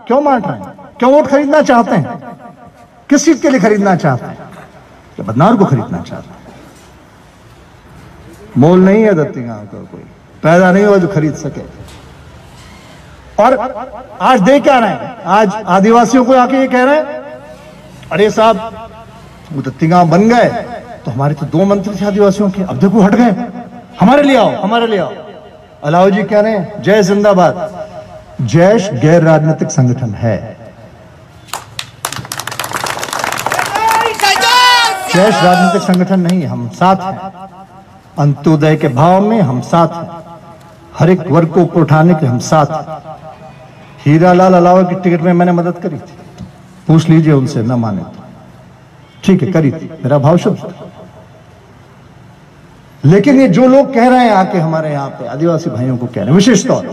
क्यों बांट रहे हैं? क्यों वोट खरीदना चाहते हैं? किस चीज के लिए खरीदना चाहते हैं? तो बदनावर को खरीदना चाहते हैं। मोल नहीं है दत्ती गांव का, कोई पैदा नहीं हुआ जो खरीद सके। और आज दे क्या रहे हैं? आज आदिवासियों को आके ये कह रहे हैं, अरे साहब वो दत्ती गांव बन गए तो हमारे तो 2 मंत्री थे आदिवासियों के, अब देखो हट गए, हमारे लिए आओ, हमारे लिए आओ। अलाउ जी कह रहे हैं जय जिंदाबाद। जैश गैर राजनीतिक संगठन है। जैश राजनीतिक संगठन नहीं है, हम साथ हैं। अंत्योदय के भाव में हम साथ हैं, हर एक वर्ग को ऊपर उठाने के हम साथ हैं। हीरालाल अलावा की टिकट में मैंने मदद करी थी, पूछ लीजिए उनसे, न माने तो ठीक है करी थी, मेरा भाव शुद्ध था। लेकिन ये जो लोग कह रहे हैं आके हमारे यहाँ पे आदिवासी भाइयों को कह रहे हैं, विशेष तौर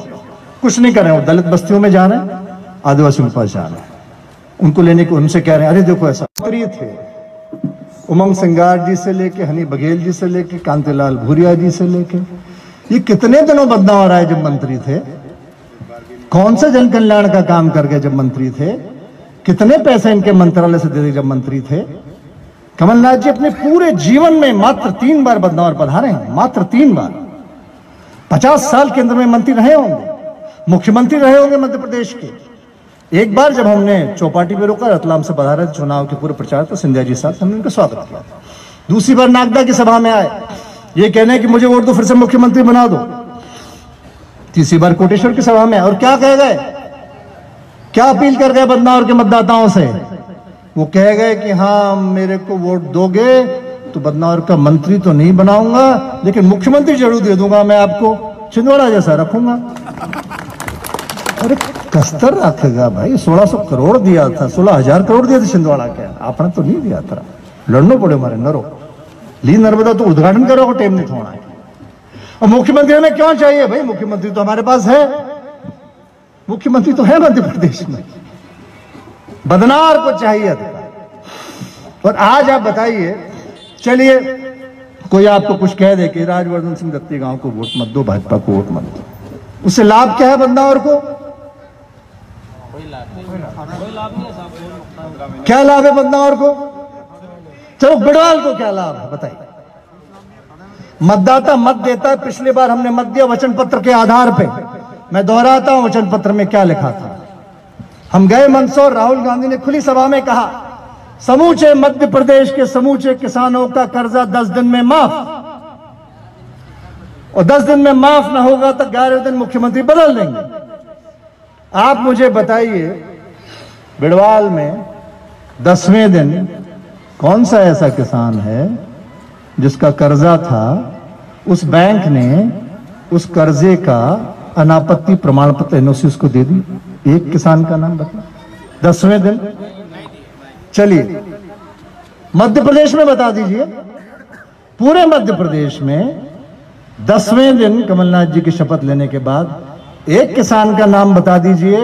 कुछ नहीं कर रहे हैं, वो दलित बस्तियों में जा रहे हैं, आदिवासियों के पास जा रहे हैं, उनको लेने को उनसे कह रहे हैं, अरे देखो ऐसा थे उमंग सिंगार जी से लेके हनी बघेल जी से लेके कांतिलाल भूरिया जी से लेके, ये कितने दिनों बदनाम रहा है जब मंत्री थे, कौन सा जन कल्याण का काम कर गए जब मंत्री थे, कितने पैसे इनके मंत्रालय से दे दिए जब मंत्री थे। कमलनाथ जी अपने पूरे जीवन में मात्र 3 बार बदनावर पधारे हैं, मात्र 3 बार। 50 साल केंद्र में मंत्री रहे होंगे, मुख्यमंत्री रहे होंगे मध्य प्रदेश के। एक बार जब हमने चौपाटी पे रोका, रतलाम से पधारे चुनाव के पूरे प्रचार पर सिंधिया जी साथ, हमने उनका स्वागत किया। दूसरी बार नागदा की सभा में आए, ये कहने कि मुझे वोट दो, फिर से मुख्यमंत्री बना दो। तीसरी बार कोटेश्वर की सभा में, और क्या कह गए, क्या अपील कर गए बदनावर के मतदाताओं से? वो कह गए कि हाँ मेरे को वोट दोगे तो बदनावर का मंत्री तो नहीं बनाऊंगा, लेकिन मुख्यमंत्री जरूर दे दूंगा मैं आपको, छिंदवाड़ा जैसा रखूंगा। अरे कस्तर रखेगा भाई, 1600 करोड़ दिया था, 16,000 करोड़ दिए थे छिंदवाड़ा के, आपने तो नहीं दिया था। लड़ना पड़े हमारे नरो, ली नर्मदा तो उद्घाटन करो, टेम नहीं थोड़ा है। और मुख्यमंत्री हमें क्यों चाहिए भाई? मुख्यमंत्री तो हमारे पास है, मुख्यमंत्री तो है मध्य प्रदेश में, बदनावर को चाहिए अधिकार। और आज आप बताइए, चलिए कोई आपको कुछ कह दे कि राजवर्धन सिंह दत्ती गांव को वोट मत दो, भाजपा को वोट मत दो, उससे लाभ क्या है बदनावर को? क्या लाभ है बदनावर को? चलो बिड़वाल को क्या लाभ है बताइए? मतदाता मत देता है, पिछली बार हमने मत दिया वचन पत्र के आधार पे। मैं दोहराता हूं वचन पत्र में क्या लिखा था। हम गए मंदसौर, राहुल गांधी ने खुली सभा में कहा समूचे मध्य प्रदेश के समूचे किसानों का कर्जा 10 दिन में माफ, और 10 दिन में माफ ना होगा तो 11वें दिन मुख्यमंत्री बदल देंगे। आप मुझे बताइए बिड़वाल में 10वें दिन कौन सा ऐसा किसान है जिसका कर्जा था, उस बैंक ने उस कर्जे का अनापत्ति प्रमाण पत्र एनओसी उसको दे दी? एक किसान का नाम बता 10वें दिन। चलिए मध्य प्रदेश में बता दीजिए, पूरे मध्य प्रदेश में 10वें दिन कमलनाथ जी की शपथ लेने के बाद एक किसान का नाम बता दीजिए,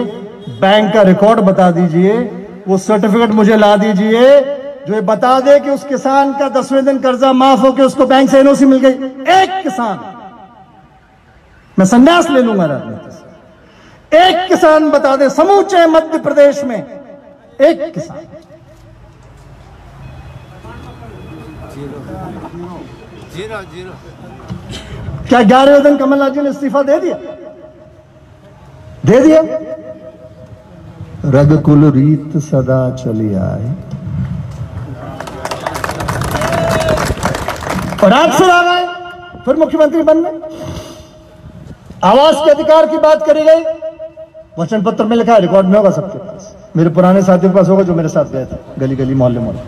बैंक का रिकॉर्ड बता दीजिए, वो सर्टिफिकेट मुझे ला दीजिए जो ये बता दे कि उस किसान का 10वें दिन कर्जा माफ होकर उसको बैंक से एनओसी मिल गई। एक किसान, मैं संन्यास ले लूंगा राजनीति से। एक किसान बता दे समूचे मध्य प्रदेश में, एक किसान। जीरो। क्या 11वें दिन कमलनाथ जी ने इस्तीफा दे दिया? दे दिया। रघुकुल रीत सदा चली आए, और आप फिर आ गए, फिर मुख्यमंत्री बन गए। आवास के अधिकार की बात करी गई, वचन पत्र में लिखा है, रिकॉर्ड में होगा सबके पास, मेरे पुराने साथियों के पास होगा जो मेरे साथ गए थे गली गली मोहल्ले मोहल्ले।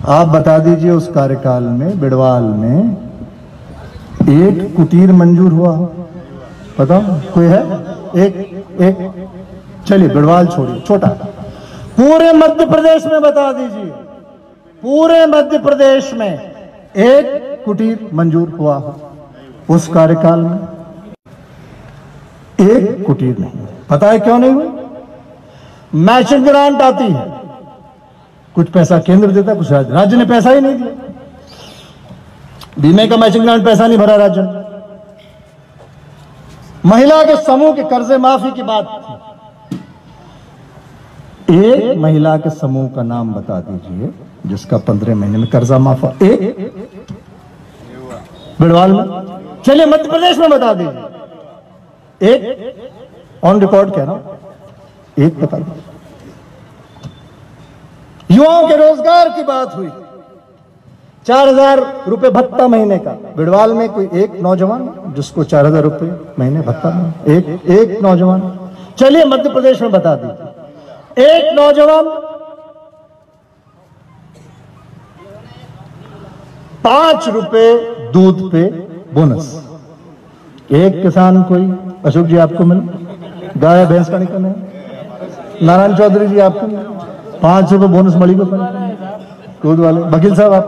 आप बता दीजिए उस कार्यकाल में बिड़वाल में एक कुटीर मंजूर हुआ हो? पता कोई है? एक चलिए बिड़वाल छोड़िए, छोटा, पूरे मध्य प्रदेश में बता दीजिए, पूरे मध्य प्रदेश में एक कुटीर मंजूर हुआ हो उस कार्यकाल में? एक कुटीर नहीं। पता है क्यों नहीं हुई? मैचिंग ग्रांट आती है, कुछ पैसा केंद्र देता, कुछ राज्य ने पैसा ही नहीं दिया। बीमे का मैचिंग ग्रांट पैसा नहीं भरा राज्य ने। महिला के समूह के कर्जे माफी की बात थी, एक महिला के समूह का नाम बता दीजिए जिसका 15 महीने में कर्जा माफ। एक बिड़वाल में, चलिए मध्य प्रदेश में बता दीजिए, एक ऑन रिकॉर्ड कह रहा हूं, एक बता दीजिए। युवाओं के रोजगार की बात हुई, 4000 रुपए भत्ता महीने का। बिड़वाल में कोई एक नौजवान जिसको 4000 रुपए महीने भत्ता मिले? एक नौजवान। चलिए मध्य प्रदेश में बता दीजिए, एक नौजवान 5 रुपए दूध पे बोनस। एक किसान कोई, अशोक जी आपको मिले, गाय भैंस का निकल है, नारायण चौधरी जी आपको 5 रुपए बोनस मड़ी को दूध वाले, वकील साहब आप,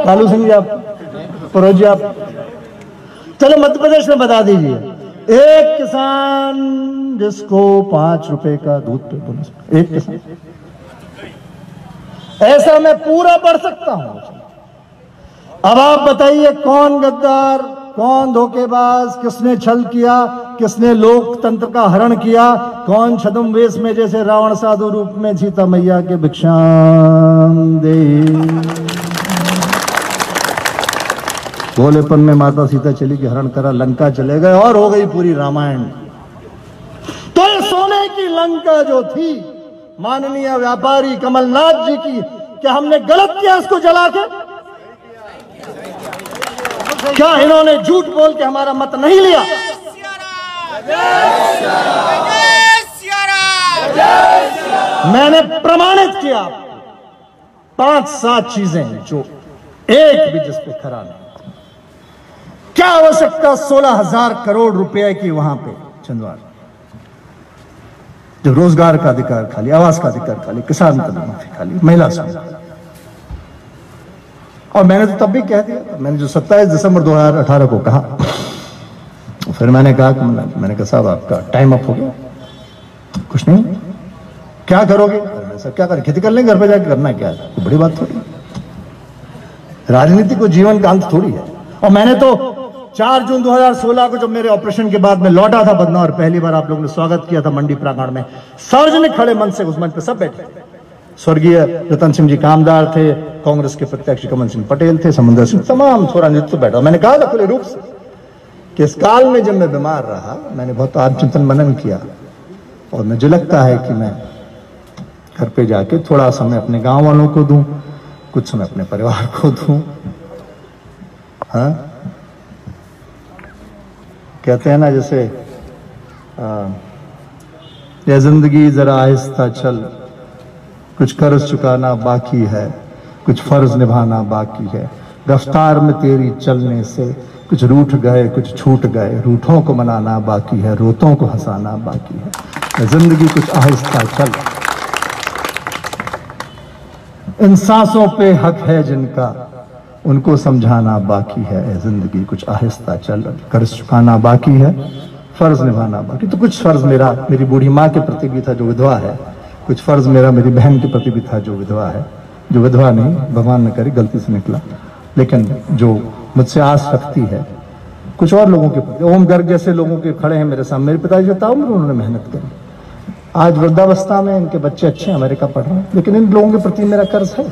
कालू सिंह जी आप, परोज जी आप। चलो मध्य प्रदेश में बता दीजिए, एक किसान जिसको 5 रुपए का दूध पे बोनस, एक किसान। ऐसा मैं पूरा पढ़ सकता हूं। अब आप बताइए कौन गद्दार, कौन धोखेबाज, किसने छल किया, किसने लोकतंत्र का हरण किया, कौन छद्म वेश में जैसे रावण साधु रूप में सीता मैया के भिक्षाम दे। भोलेपन में माता सीता चली के हरण करा, लंका चले गए और हो गई पूरी रामायण। तो ये सोने की लंका जो थी माननीय व्यापारी कमलनाथ जी की, क्या हमने गलत किया इसको जला के? क्या इन्होंने झूठ बोल के हमारा मत नहीं लिया? मैंने प्रमाणित किया 5-7 चीजें जो एक भी जिस पे खरा नहीं। क्या आवश्यकता 16,000 करोड़ रुपए की वहां पे छिंदवाड़ा, जो रोजगार का अधिकार खाली, आवास का अधिकार खाली, किसान का माफी खाली, महिला संघ। और मैंने तो तब भी कह दिया, मैंने जो 27 दिसंबर 2018 को कहा, फिर मैंने कहा साहब आपका टाइम अप हो गया, कुछ नहीं, क्या करोगे? सर क्या करें, खेती कर लेंगे, घर पे जाकर करना क्या है, तो बड़ी बात थोड़ी, राजनीति को जीवन का अंत थोड़ी है। और मैंने तो 4 जून 2016 को जब मेरे ऑपरेशन के बाद मैं लौटा था बदनौर, पहली बार आप लोगों ने स्वागत किया था मंडी प्रांगण में, सार्वजनिक खड़े मन से उस मंच पे सब बैठे। स्वर्गीय रतन सिंह जी कामदार थे, कांग्रेस के प्रत्यक्ष कमल सिंह पटेल थे, समुद्र सिंह, तमाम थोड़ा नेतृत्व बैठा। मैंने कहा था खुले रूप से कि इस काल में जब मैं बीमार रहा, मैंने बहुत आत्मचिंतन मनन किया और मुझे लगता है कि मैं घर पे जाके थोड़ा समय अपने गांव वालों को दूं, कुछ समय अपने परिवार को दूं। हाँ, कहते हैं ना जैसे ये जिंदगी जरा आहिस्ता चल, कुछ कर्ज चुकाना बाकी है, कुछ फर्ज निभाना बाकी है, रफ्तार में तेरी चलने से कुछ रूठ गए, कुछ छूट गए, रूठों को मनाना बाकी है, रोतों को हंसाना बाकी है, जिंदगी कुछ आहिस्ता चल। इन सांसों पे हक है जिनका, उनको समझाना बाकी है, जिंदगी कुछ आहिस्ता चल, कर्ज चुकाना बाकी है, फर्ज निभाना बाकी। तो कुछ फर्ज मेरा मेरी बूढ़ी माँ के प्रति भी था जो विधवा है, कुछ फर्ज मेरा मेरी बहन के प्रति भी था जो विधवा है, जो विधवा नहीं, भगवान न करे गलती से निकला, लेकिन जो मुझसे आस रखती है, कुछ और लोगों के प्रति। ओम गर्ग जैसे लोगों के खड़े हैं मेरे सामने, मेरे पिताजी ताउम्र उन्होंने मेहनत करी, आज वृद्धावस्था में इनके बच्चे अच्छे अमेरिका पढ़ रहे हैं, लेकिन इन लोगों के प्रति मेरा कर्ज है।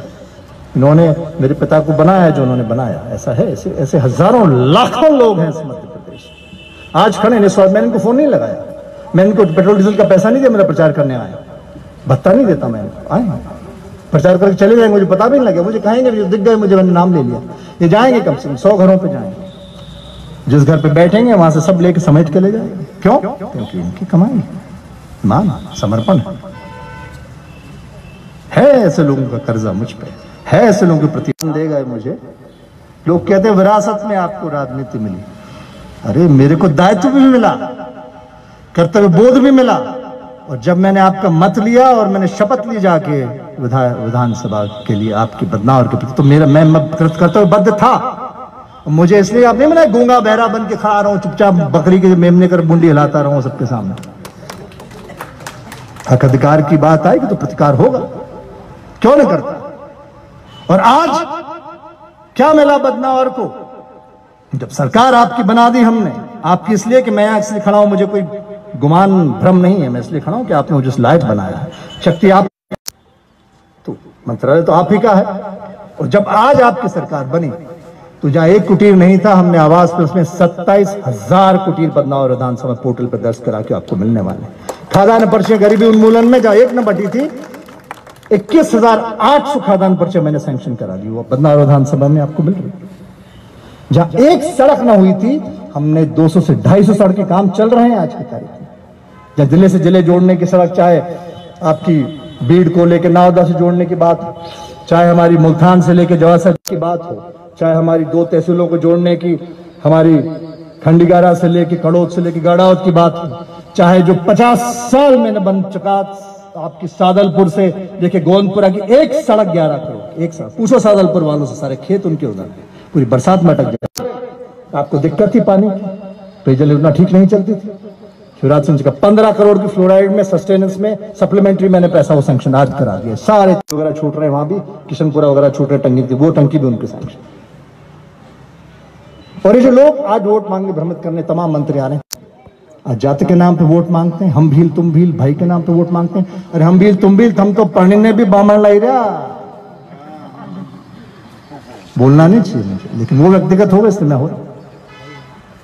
इन्होंने मेरे पिता को बनाया जो उन्होंने बनाया, ऐसा है। ऐसे हजारों लाखों लोग हैं इस मध्य प्रदेश आज खड़े। मैंने इनको फोन नहीं लगाया, मैं इनको पेट्रोल डीजल का पैसा नहीं दिया, मेरा प्रचार करने आया, भत्ता नहीं देता मैं इनको, आए प्रचार करके चले जाएंगे, मुझे पता भी नहीं लगे, मुझे कहेंगे दिख गए, मुझे मैंने नाम ले लिया। ये जाएंगे कम से कम 100 घरों पे जाएंगे, जिस घर पे बैठेंगे वहां से सब लेके समेट के ले जाएंगे। क्यों? क्योंकि इनकी कमाई, ईमान, समर्पण है। ऐसे लोगों का कर्जा मुझ पे है, ऐसे लोगों के प्रति देगा मुझे। लोग कहते हैं विरासत में आपको राजनीति मिली, अरे मेरे को दायित्व भी मिला, कर्तव्य बोध भी मिला। और जब मैंने आपका मत लिया और मैंने शपथ ली जाके विधानसभा के लिए आपकी बदनावर के प्रति, तो मैं कर्तव्यबद्ध था। मुझे इसलिए आप नहीं बनाए गूंगा बहरा बन के खड़ा रहा हूं, चुपचाप बकरी के मेमने कर मुंडी हिलाता रहूं सबके सामने। हक अधिकार की बात आएगी तो प्रतिकार होगा, क्यों नहीं करता। और आज क्या मिला बदनावर को, जब सरकार आपकी बना दी हमने, आपकी इसलिए कि मैं यहां से खड़ा हूं, मुझे कोई गुमान भ्रम नहीं है, मैं इसलिए खड़ा हूं कि आपने मुझे लायक बनाया है। शक्ति आप, तो मंत्रालय तो आप ही का है। और जब आज आपकी सरकार बनी तो जहां एक कुटीर नहीं था, हमने आवाज पर उसमें 27,000 कुटीर बदनावर विधानसभा पोर्टल पर दर्ज करा के आपको मिलने वाले। खाद्यान्न पर्चे गरीबी उन्मूलन में जहां एक न बटी थी, 21,800 खाद्यान्न पर्चे मैंने सैंक्शन करा दी, वो बदनावर विधानसभा में आपको मिल रही। जहां एक सड़क ना हुई थी, हमने 200 से 250 सड़क के काम चल रहे हैं आज की तारीख में। जहां जिले से जिले जोड़ने की सड़क, चाहे आपकी बीड़ को लेकर नावदा से जोड़ने की बात हो, चाहे हमारी मुल्तान से लेकर जवासा की बात हो, चाहे हमारी 2 तहसीलों को जोड़ने की, हमारी खंडीगारा से लेकर कड़ोद से लेकर गाड़ावत की बात हो, चाहे जो 50 साल में न बन चुका आपकी सादलपुर से देखिए गोंदपुरा की एक सड़क 11 करोड़, एक सड़क पूछो सादलपुर वालों से, सारे खेत उनके उधर, पूरी बरसात में अटक जाए। आपको दिक्कत थी पानी की, पेयजल योजना ठीक नहीं चलती थी। शिवराज सिंह जी का 15 करोड़ की फ्लोराइड में सस्टेनेंस में सप्लीमेंट्री मैंने पैसा वो सैंक्शन आज करा दिया। सारे वगैरह छूट रहे, वहां भी किशनपुरा वगैरह छूट रहे, टंकी थी वो टंकी भी उनके सैंक्शन। और ये जो लोग आज वोट मांगने भ्रमित करने तमाम मंत्री आ रहे हैं, आज जाति के नाम पे वोट मांगते हैं, हम भील तुम भील, भाई के नाम पे वोट मांगते हैं। अरे हम भील तुम भील, हम तो पढ़ने में भी बामण लाई रहा, बोलना नहीं चाहिए मुझे, लेकिन वो व्यक्तिगत होगा इसलिए मैं हो रहा।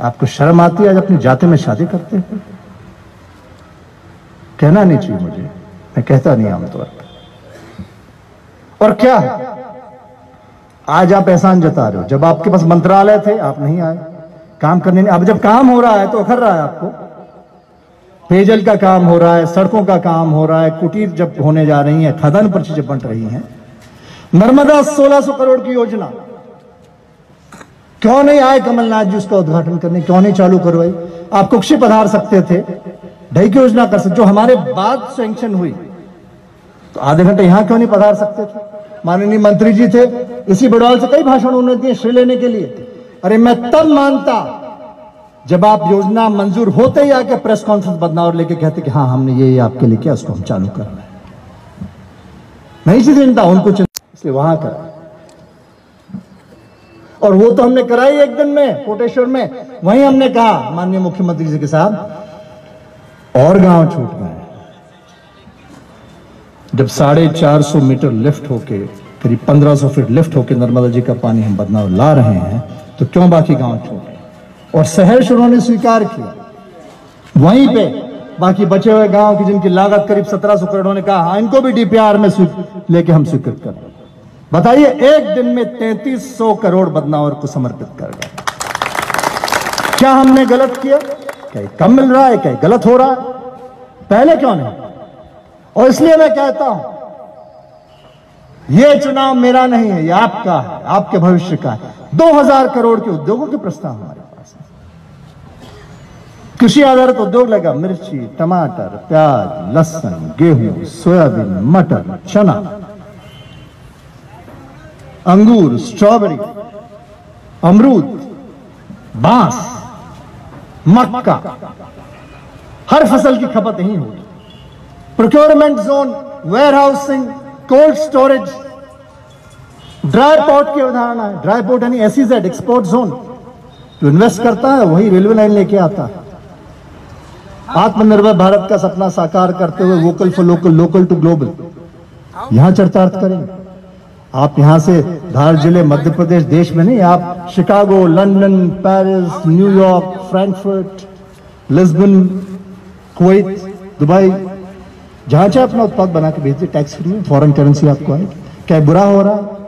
आपको शर्म आती है आज अपनी जाति में शादी करते हैं? कहना नहीं चाहिए मुझे, मैं कहता नहीं आमतौर पर। और क्या है, आज आप एहसान जता रहे हो, जब आपके पास मंत्रालय थे आप नहीं आए काम करने। अब जब काम हो रहा है तो अखर रहा है आपको। पेयजल का काम हो रहा है, सड़कों का काम हो रहा है, कुटीर जब होने जा रही है, खाद्यान्न पर्ची जब बन रही है, नर्मदा 1600 करोड़ की योजना, क्यों नहीं आए कमलनाथ जी उसका उद्घाटन करने, क्यों नहीं चालू करवाई? आप कुक्षी पधार सकते थे, ढई की योजना कर सकते, जो हमारे बाद सैंक्शन हुई, तो आधे घंटे यहां क्यों नहीं पधार सकते थे? माननीय मंत्री जी थे, इसी बड़वाल से कई भाषण उन्होंने दिए श्रेय लेने के लिए। अरे मैं तब मानता जब आप योजना मंजूर होते ही आके प्रेस कॉन्फ्रेंस बदनावर लेके कहते कि हाँ हमने ये आपके लिए किया, उसको हम चालू कर रहे हैं। नहीं सी चिंता, उनको चिंता, इसलिए वहां कर। और वो तो हमने कराई एक दिन में कोटेश्वर में। वहीं हमने कहा माननीय मुख्यमंत्री जी के साथ और गांव छूट गए। जब 450 मीटर लिफ्ट होके, करीब 1500 फीट लिफ्ट होके नर्मदा जी का पानी हम बदनावर ला रहे हैं, तो क्यों बाकी गांव छूट गए? और सहर्ष उन्होंने स्वीकार किया। वहीं पे बाकी बचे हुए गांव की जिनकी लागत करीब 1700 करोड़, उन्होंने कहा हाँ इनको भी डीपीआर में लेके हम स्वीकृत कर रहे। बताइए, एक दिन में 3300 करोड़ बदनावर को समर्पित कर गए। क्या हमने गलत किया? क्या कम मिल रहा है? क्या गलत हो रहा है? पहले क्यों नहीं? और इसलिए मैं कहता हूं यह चुनाव मेरा नहीं है, यह आपका है, आपके भविष्य का है। 2000 करोड़ के उद्योगों के प्रस्ताव हमारे पास है। कृषि आधारित उद्योग लगा, मिर्ची, टमाटर, प्याज, लहसुन, गेहूं, सोयाबीन, मटर, चना, अंगूर, स्ट्रॉबेरी, अमरूद, बांस, मक्का, हर फसल की खपत यही होगी। Procurement zone, warehousing, cold storage, dry port की अवधारणा है। ड्राई पोर्ट यानी एसईजेड, एक्सपोर्ट जोन। जो इन्वेस्ट करता है वही रेलवे लाइन लेके आता है। आत्मनिर्भर भारत का सपना साकार करते हुए vocal for local, local to global, यहां चरितार्थ करेंगे। आप यहां से धार जिले, मध्य प्रदेश, देश में नहीं, आप Chicago, London, Paris, New York, Frankfurt, Lisbon, Kuwait, Dubai, जहां चाहे अपना उत्पाद बना के भेजिए, टैक्स फ्री में, फॉरेन करेंसी आपको आएगी। क्या बुरा हो रहा है?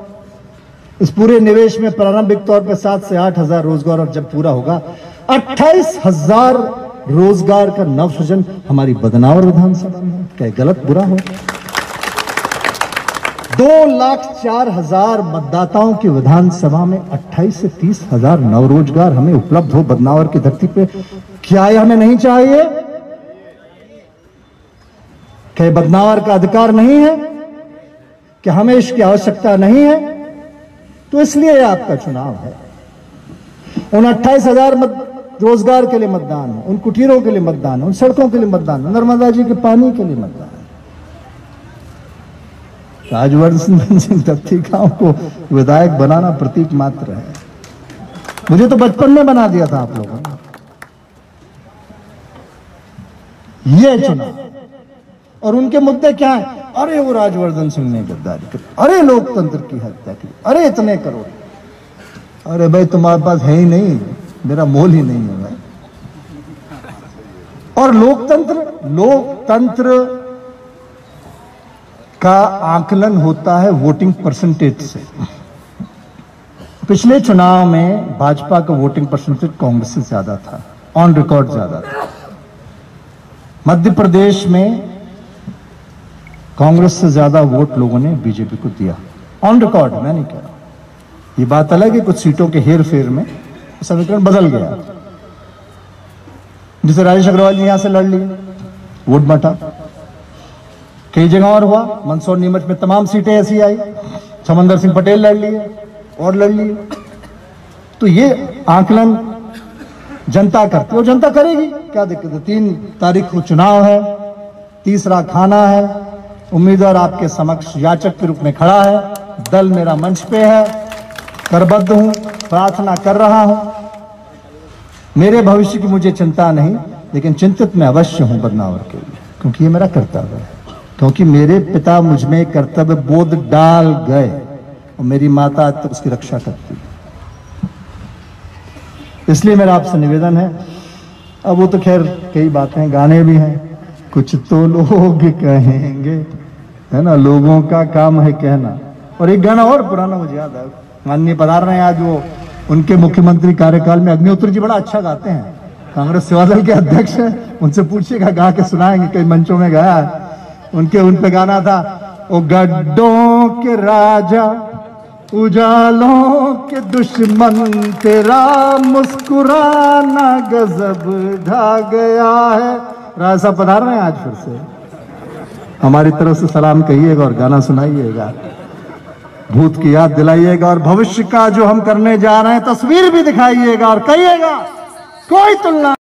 इस पूरे निवेश में प्रारंभिक तौर पर 7 से 8 हजार रोजगार, और जब पूरा होगा 28,000 रोजगार का नव सृजन हमारी बदनावर विधानसभा में। क्या गलत बुरा हो? 2,04,000 मतदाताओं की विधानसभा में 28 से 30 हजार नव रोजगार हमें उपलब्ध हो बदनावर की धरती पे। क्या ये हमें नहीं चाहिए? क्या बदनावर का अधिकार नहीं है? क्या हमें इसकी आवश्यकता नहीं है? तो इसलिए आपका चुनाव है। उन 28,000 रोजगार के लिए मतदान है, उन कुटीरों के लिए मतदान है, उन सड़कों के लिए मतदान है, नर्मदा जी के पानी के लिए मतदान है। राजवर्धन सिंह दत्ती गांव को विधायक बनाना प्रतीक मात्र है। मुझे तो बचपन में बना दिया था आप लोगों ने। ये चुनाव। और उनके मुद्दे क्या है? अरे वो राजवर्धन सिंह ने गद्दारी की, अरे लोकतंत्र की हत्या की, अरे इतने करोड़। अरे भाई तुम्हारे पास है ही नहीं, मेरा मोल ही नहीं है भाई। और लोकतंत्र का आकलन होता है वोटिंग परसेंटेज से। पिछले चुनाव में भाजपा का वोटिंग परसेंटेज कांग्रेस से ज्यादा था, ऑन रिकॉर्ड ज्यादा था। मध्य प्रदेश में कांग्रेस से ज्यादा वोट लोगों ने बीजेपी को दिया, ऑन रिकॉर्ड। मैं नहीं कह रहा, ये बात अलग है कुछ सीटों के हेर फेर में समीकरण बदल गया। जैसे राजेश अग्रवाल जी यहां से लड़ लिए, वोट बटा। कई जगह और हुआ, मंदसौर नीमच में तमाम सीटें ऐसी आई, समंदर सिंह पटेल लड़ लिए और लड़ लिए। तो ये आकलन जनता करती है और जनता करेगी, क्या दिक्कत है। 3 तारीख को चुनाव है, तीसरा खाना है। उम्मीदवार आपके समक्ष याचक के रूप में खड़ा है, दल मेरा मंच पे है, करबद्ध हूं, प्रार्थना कर रहा हूं। मेरे भविष्य की मुझे चिंता नहीं, लेकिन चिंतित मैं अवश्य हूं बदनावर के लिए, क्योंकि ये मेरा कर्तव्य है, क्योंकि मेरे पिता मुझ में कर्तव्य बोध डाल गए और मेरी माता आज तक उसकी रक्षा करती है। इसलिए मेरा आपसे निवेदन है। अब वो तो खैर कई बातें, गाने भी हैं, कुछ तो लोग कहेंगे, है ना, लोगों का काम है कहना। और एक गाना और पुराना मुझे याद है, माननीय पधार रहे हैं आज, वो उनके मुख्यमंत्री कार्यकाल में अग्निहोत्री जी बड़ा अच्छा गाते हैं, कांग्रेस सेवा दल के अध्यक्ष हैं, उनसे पूछिएगा, गा के सुनाएंगे, कई मंचों में गाया है उनके। उन पे गाना था, ओ गड्ढों के राजा उजालों के दुश्मन, तेरा मुस्कुराना गजब ढा गया है। राजा साहब पधार रहे हैं आज फिर से, हमारी तरफ से सलाम कहिएगा और गाना सुनाइएगा, भूत की याद दिलाइएगा और भविष्य का जो हम करने जा रहे हैं तस्वीर भी दिखाइएगा और कहिएगा कोई तुलना